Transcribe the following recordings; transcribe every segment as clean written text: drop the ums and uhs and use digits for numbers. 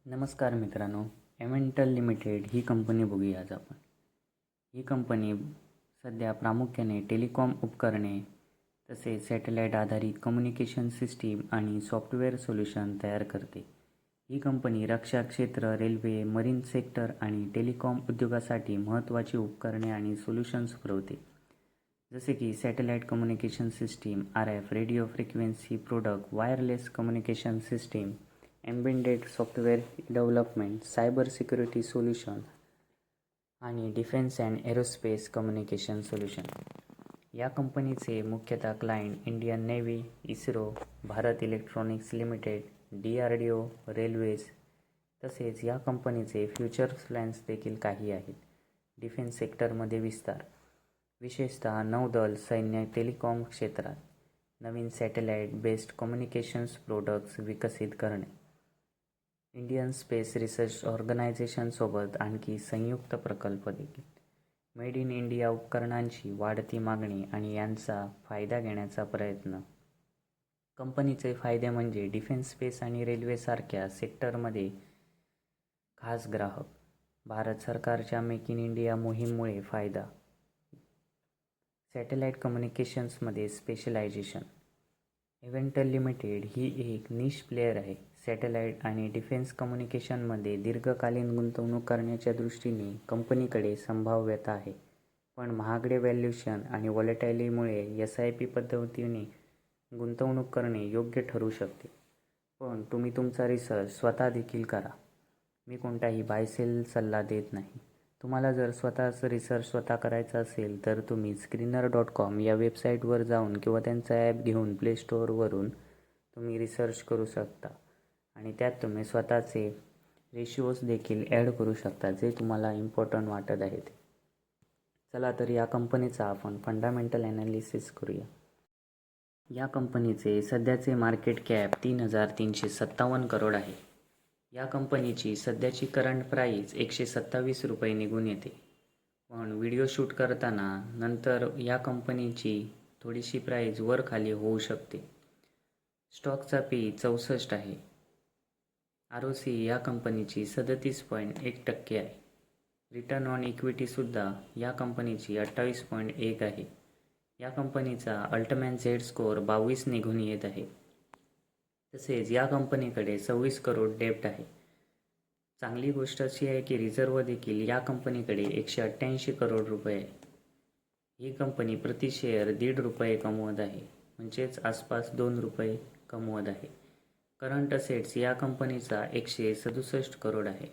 नमस्कार मित्रांनो, emmental limited ही company बघूया आज आपण. ही कंपनी सध्या प्रामुख्याने टेलिकॉम उपकरणे तसेच सॅटेलाईट आधारित कम्युनिकेशन सिस्टीम आणि सॉफ्टवेअर सोल्युशन तयार करते. ही कंपनी रक्षा क्षेत्र, रेल्वे, मरीन सेक्टर आणि टेलिकॉम उद्योगासाठी महत्त्वाची उपकरणे आणि सोल्युशन्स पुरवते. जसे की satellite communication system, RF radio frequency product, wireless communication system, embedded software development, cyber security solution आणि defence and aerospace communication solution. या कंपनीचे मुख्यतः client Indian Navy, ISRO, Bharat electronics Limited, DRDO, railways. तसेच या कंपनीचे फ्युचर प्लॅन्स देखील काही आहेत. डिफेन्स सेक्टरमध्ये विस्तार, विशेषतः नौदल, सैन्य, टेलिकॉम क्षेत्रात नवीन सॅटेलाईट बेस्ड कम्युनिकेशन्स प्रोडक्ट्स विकसित करणे. इंडियन स्पेस रिसर्च ऑर्गनायझेशनसोबत आणखी संयुक्त प्रकल्प देखील. मेड इन इंडिया उपकरणांची वाढती मागणी आणि यांचा फायदा घेण्याचा प्रयत्न. कंपनीचे फायदे म्हणजे डिफेन्स, स्पेस आणि रेल्वेसारख्या सेक्टरमध्ये खास ग्राहक. भारत सरकारच्या मेक इन इंडिया मोहीममुळे फायदा. सॅटेलाईट कम्युनिकेशन्समध्ये स्पेशलायझेशन. एमेंटल लिमिटेड ही एक निश प्लेयर आहे. सॅटेलाईट आणि डिफेन्स कम्युनिकेशनमध्ये दीर्घकालीन गुंतवणूक करण्याच्या दृष्टीने कंपनीकडे संभाव्यता आहे. पण महागडे व्हॅल्युएशन आणि व्हॉलॅटिलिटीमुळे SIP पद्धतीने गुंतवणूक करणे योग्य ठरू शकते. पण तुम्ही तुमचा रिसर्च स्वतः देखील करा. मी कोणताही बाय सेल सल्ला देत नाही. तुम्हाला जर स्वतः करायचा असेल तर तुम्ही screener.com या वेबसाईटवर जाऊन किंवा त्यांचा ॲप घेऊन प्ले स्टोअरवरून तुम्ही रिसर्च करू शकता आणि त्यात तुम्ही स्वतःचे रेशिओज देखील ॲड करू शकता जे तुम्हाला इम्पॉर्टंट वाटत आहेत. चला तर या कंपनीचा आपण फंडामेंटल ॲनालिसिस करूया. या कंपनीचे सध्याचे मार्केट कॅप 3,357 करोड आहे. या कंपनीची सध्याची करंट प्राईस 127 रुपये निघून येते. पण व्हिडिओ शूट करताना नंतर या कंपनीची थोडीशी प्राईस वर खाली होऊ शकते. स्टॉकचा P 64 आहे. ROC या कंपनीची 37.1% आहे. रिटर्न ऑन इक्विटीसुद्धा या कंपनीची 28.1 आहे. या कंपनीचा अल्टमॅन झेड स्कोअर 22 निघून येत आहे. तसेच या कंपनीकडे 26 करोड डेब्ट आहे. चांगली गोष्ट अशी आहे की रिझर्व्ह देखील या कंपनीकडे 188 करोड रुपये आहे. ही कंपनी प्रति शेअर 1.5 रुपये कमवत आहे, म्हणजेच आसपास 2 रुपये कमवत आहे. करंट असेट्स या कंपनीचा 167 करोड आहे.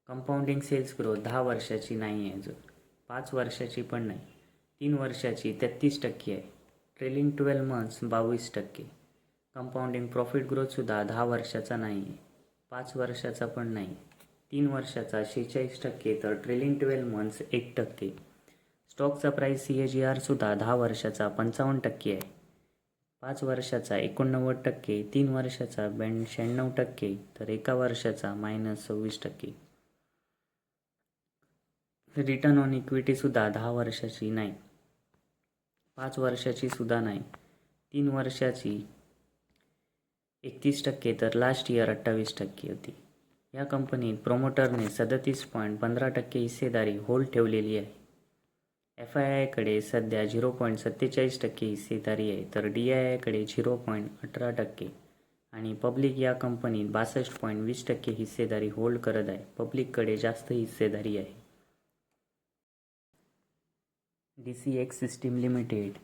कंपाऊंडिंग सेल्स ग्रोथ 10 वर्षाची नाही आहे, अजून 5 वर्षाची पण नाही. 3 वर्षाची 33% आहे. Trailing 12 months 22%. कंपाऊंडिंग प्रॉफिट ग्रोथसुद्धा 10 वर्षाचा नाही आहे, 5 वर्षाचा पण नाही. 3 वर्षाचा 46% तर ट्रेलिंग 12 मंथ्स 1%. स्टॉकचा प्राईस CAGR सुद्धा 10 वर्षाचा 55% आहे, 5 वर्षाचा 89%, 3 वर्षाचा 96% तर 1 वर्षाचा -26%. रिटर्न ऑन इक्विटीसुद्धा 10 वर्षाची नाही, 5 वर्षाची सुद्धा नाही, 3 वर्षाची 31% तर लास्ट इयर 28% होती. या कंपनीत प्रोमोटरने 37.15% हिस्सेदारी होल्ड ठेवलेली आहे. FII कडे सध्या 0.47% हिस्सेदारी आहे तर DII कडे 0.18% आणि पब्लिक या कंपनीत 62.20% हिस्सेदारी होल्ड करत आहे. पब्लिककडे जास्त हिस्सेदारी आहे. DCX सिस्टीम लिमिटेड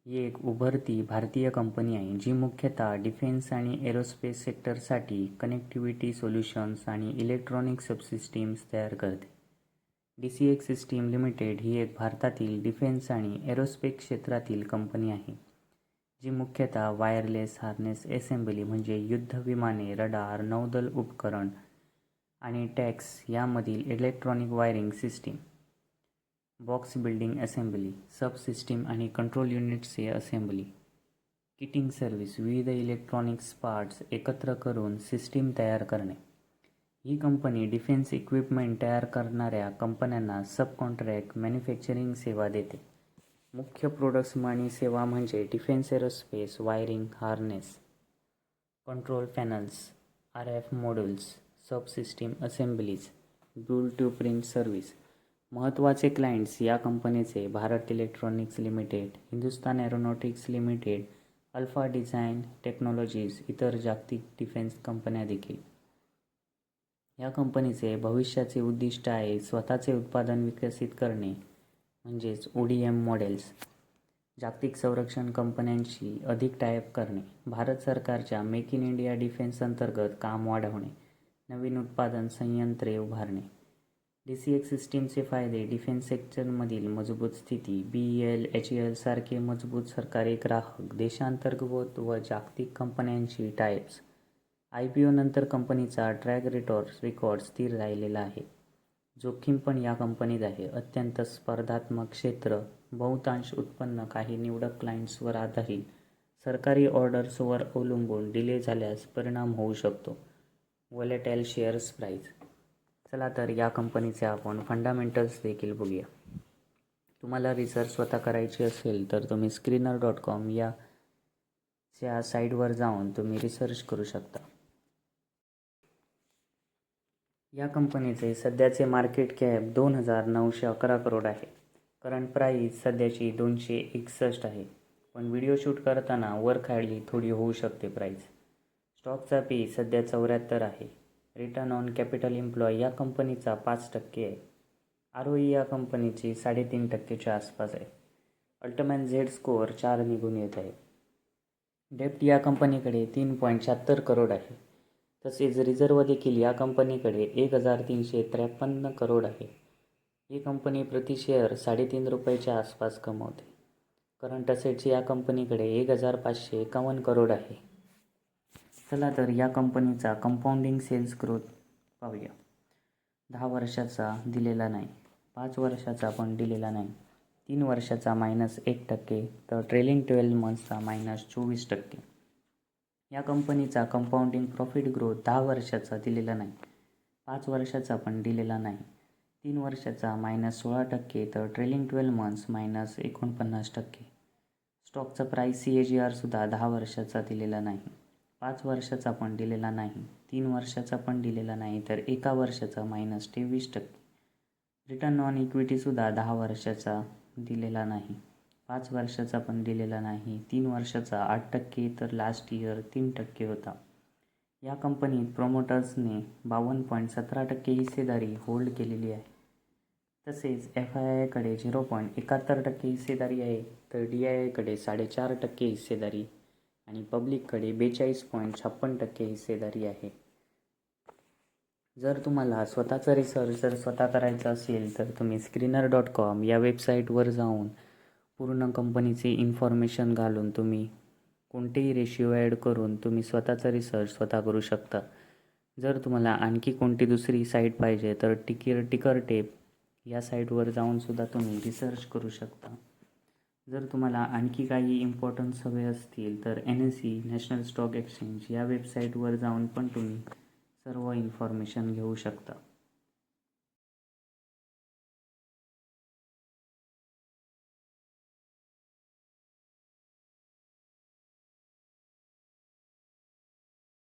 ही एक उभरती भारतीय कंपनी आहे जी मुख्यतः डिफेन्स आणि एरोस्पेस सेक्टरसाठी कनेक्टिव्हिटी सोल्युशन्स आणि इलेक्ट्रॉनिक सबसिस्टीम्स तयार करते. DCX सिस्टीम लिमिटेड ही एक भारतातील डिफेन्स आणि एरोस्पेस क्षेत्रातील कंपनी आहे जी मुख्यतः वायरलेस हार्नेस असेंबली म्हणजे युद्ध विमाने, रडार, नौदल उपकरण आणि टॅंक्स यामधील electronic wiring system, box building assembly, sub system आणि कंट्रोल युनिट्सचे असेंबली, किटिंग सर्व्हिस, विविध इलेक्ट्रॉनिक्स पार्ट्स एकत्र करून सिस्टीम तयार करणे. ही कंपनी डिफेन्स इक्विपमेंट तयार करणाऱ्या कंपन्यांना सब कॉन्ट्रॅक्ट मॅन्युफॅक्चरिंग सेवा देते. मुख्य प्रोडक्ट्स आणि सेवा म्हणजे defence aerospace wiring harness, control panels, RF modules, sub system assemblies, build to print service. महत्त्वाचे क्लायंट्स या कंपनीचे Bharat electronics limited, Hindustan aeronautics limited, alpha design technologies, इतर जागतिक डिफेन्स कंपन्या देखील. या कंपनीचे भविष्याचे उद्दिष्ट आहे स्वतःचे उत्पादन विकसित करणे म्हणजेच ODM मॉडेल्स. जागतिक संरक्षण कंपन्यांशी अधिक टायअप करणे, भारत सरकारच्या मेक इन इंडिया डिफेन्स अंतर्गत काम वाढवणे, नवीन उत्पादन संयंत्रे उभारणे. DCX सिस्टीमचे फायदे: डिफेन्स सेक्टरमधील मजबूत स्थिती, BEL, HAL सारखे मजबूत सरकारी ग्राहक, देशांतर्गत व जागतिक कंपन्यांशी टायअप्स. IPO नंतर कंपनीचा ट्रॅक रेकॉर्ड स्थिर राहिलेला आहे. जोखीम पण या कंपनीत आहे. अत्यंत स्पर्धात्मक क्षेत्र, बहुतांश उत्पन्न काही निवडक क्लायंट्सवर आधारित, सरकारी ऑर्डर्सवर अवलंबून, डिले झाल्यास परिणाम होऊ शकतो. व्होलेटाईल शेअर्स प्राईस. चला तर या कंपनीचे आपण फंडामेंटल्स देखील बघूया. तुम्हाला रिसर्च स्वतः करायची असेल तर तुम्ही screener.com या साईटवर जाऊन तुम्ही रिसर्च करू शकता. या कंपनीचे सध्याचे मार्केट कॅप 2,911 करोड आहे. करंट प्राईस सध्याची 261 आहे, पण व्हिडिओ शूट करताना वर खाली थोडी होऊ शकते प्राईस. स्टॉकचा पी सध्या 74 आहे. रिटर्न ऑन कॅपिटल एम्प्लॉय या कंपनीचा 5% आहे. ROE या कंपनीची 3.5%च्या आसपास आहे. अल्टमॅन झेड स्कोअर 4 निघून येत आहे. डेप्ट या कंपनीकडे 3.76 करोड आहे. तसेच रिझर्व्ह देखील या कंपनीकडे 1,353 करोड आहे. ही कंपनी प्रति शेअर 3.5 रुपयाच्या आसपास कमवते. करंट असेट्स या कंपनीकडे 1,551 करोड आहे. चला तर या कंपनीचा कंपाऊंडिंग सेल्स ग्रोथ पाहूया. 10 वर्षाचा दिलेला नाही, 5 वर्षाचा पण दिलेला नाही, 3 वर्षाचा -1%, तर ट्रेलिंग 12 मंथ्सचा -24%. या कंपनीचा कंपाऊंडिंग प्रॉफिट ग्रोथ 10 वर्षाचा दिलेला नाही, 5 वर्षाचा पण दिलेला नाही, 3 वर्षाचा -16%, तर ट्रेलिंग 12 मंथ्स -49%. स्टॉकचा प्राईस CAGR सुद्धा 10 वर्षाचा दिलेला नाही, 5 वर्षाचा पण दिलेला नाही, 3 वर्षाचा पण दिलेला नाही, तर 1 वर्षाचा -23%. रिटर्न ऑन इक्विटीसुद्धा 10 वर्षाचा दिलेला नाही, 5 वर्षाचा पण दिलेला नाही, 3 वर्षाचा 8%, तर लास्ट इयर 3% होता. या कंपनीत प्रोमोटर्सने 52.17% हिस्सेदारी होल्ड केलेली आहे. तसेच FII-कडे 0.71% हिस्सेदारी आहे, तर DII-कडे 4.5% हिस्सेदारी आणि पब्लिककडे 42.56% हिस्सेदारी आहे. जर तुम्हाला स्वतःचा रिसर्च स्वतः करायचा असेल तर तुम्ही screener.com या वेबसाईटवर जाऊन पूर्ण कंपनीची इन्फॉर्मेशन घालून तुम्ही कोणतेही रेशिओ ॲड करून तुम्ही स्वतःचा रिसर्च स्वतः करू शकता. जर तुम्हाला आणखी कोणती दुसरी साईट पाहिजे तर टिकर टेप या साईटवर जाऊनसुद्धा तुम्ही रिसर्च करू शकता. जर तुम्हाला आणखी काही इम्पॉर्टन्स हवे असतील तर NSE नॅशनल स्टॉक एक्सचेंज या वेबसाईटवर जाऊन पण तुम्ही सर्व इन्फॉर्मेशन घेऊ शकता.